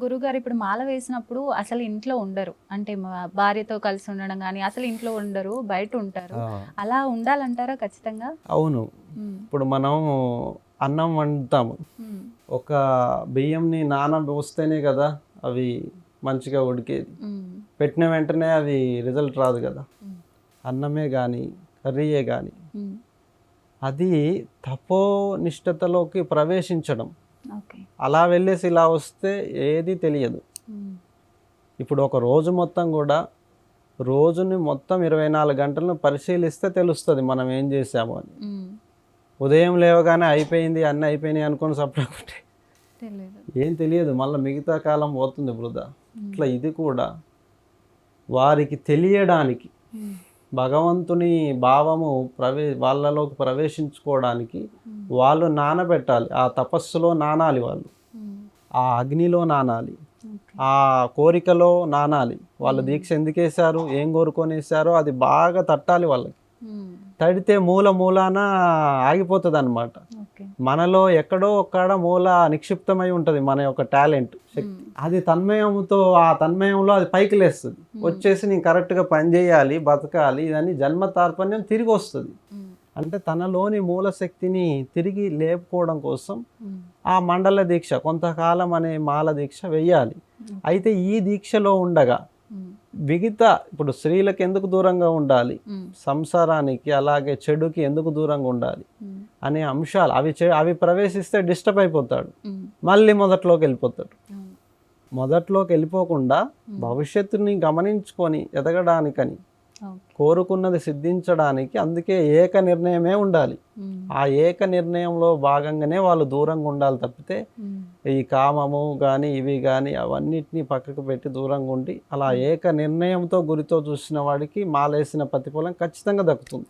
గురువుగారు ఇప్పుడు మాల వేసినప్పుడు అసలు ఇంట్లో ఉండరు. అంటే భార్యతో కలిసి ఉండడం గాని, అసలు ఇంట్లో ఉండరు. బయట ఉంటారు. ఆ, అలా ఉండాలంటారా ఖచ్చితంగా? అవును. హ్మ్. ఇప్పుడు మనం అన్నం వండుతాము. హ్మ్. ఒక బియ్యంని నానబోస్తేనే కదా అవి మంచిగా ఉడికేది. హ్మ్. పెట్టిన వెంటనే అది రిజల్ట్ రాదు కదా. హ్మ్. అన్నమే కానీ కర్రీయే కానీ హ్మ్. అది తపోనిష్టతలోకి ప్రవేశించడం. ఓకే. అలా వెళ్ళేసి ఇలా వస్తే ఏది తెలియదు. హ్మ్. ఇప్పుడు ఒక రోజు మొత్తం కూడా రోజుని మొత్తం 24 గంటలను పరిశీలిస్తే తెలుస్తుంది మనం ఏం చేసాము అని. హ్మ్. ఉదయం లేవగానే అయిపోయింది అన్నీ అయిపోయినాయి అనుకొని సపరేట్ తెలీదు. ఏం తెలియదు, మళ్ళీ మిగతా కాలం పోతుంది వృధా. హ్మ్. ఇట్లా ఇది కూడా వారికి తెలియడానికి హ్మ్. భగవంతుని భావము వాళ్ళలోకి ప్రవేశించుకోవడానికి హ్మ్. వాళ్ళు నానబెట్టాలి. ఆ తపస్సులో నానాలి వాళ్ళు, హ్మ్. ఆ అగ్నిలో నానాలి, ఓకే. ఆ కోరికలో నానాలి. వాళ్ళు దీక్ష ఎందుకు వేశారు, ఏం కోరుకొని వేశారో అది బాగా తట్టాలి వాళ్ళకి. హ్మ్. తడితే మూలాన ఆగిపోతుంది అనమాట. ఓకే. మనలో ఎక్కడో ఒక్కడ మూల నిక్షిప్తమై ఉంటుంది మన యొక్క టాలెంట్ శక్తి. అది తన్మయంతో ఆ తన్మయంలో అది పైకి లేస్తుంది. వచ్చేసి నేను కరెక్ట్గా పని చేయాలి, బతకాలి, ఇదని జన్మ తార్పణ్యం తిరిగి వస్తుంది. హ్మ్. అంటే తనలోని మూల శక్తిని తిరిగి లేపుకోవడం కోసం హ్మ్. ఆ మండల దీక్ష కొంతకాలం అనే మాల దీక్ష వెయ్యాలి. అయితే ఈ దీక్షలో ఉండగా హ్మ్. మిగతా ఇప్పుడు స్త్రీలకు ఎందుకు దూరంగా ఉండాలి, హ్మ్. సంసారానికి అలాగే చెడుకి ఎందుకు దూరంగా ఉండాలి హ్మ్. అనే అంశాలు అవి ప్రవేశిస్తే డిస్టర్బ్ అయిపోతాడు, హ్మ్. మళ్ళీ మొదట్లోకి వెళ్ళిపోతాడు. అవును. మొదట్లోకి వెళ్ళిపోకుండా భవిష్యత్తుని గమనించుకొని ఎదగడానికని ఓకే. కోరుకున్నది సిద్ధించడానికి అందుకే ఏక నిర్ణయమే ఉండాలి. హ్మ్. ఆ ఏక నిర్ణయంలో భాగంగానే వాళ్ళు దూరంగా ఉండాలి తప్పితే హ్మ్. ఈ కామము కానీ ఇవి కానీ అవన్నిటినీ పక్కకు పెట్టి దూరంగా ఉండి అలా ఏక నిర్ణయంతో గురితో చూసిన వాడికి మాలేసిన ప్రతిఫలం ఖచ్చితంగా దక్కుతుంది.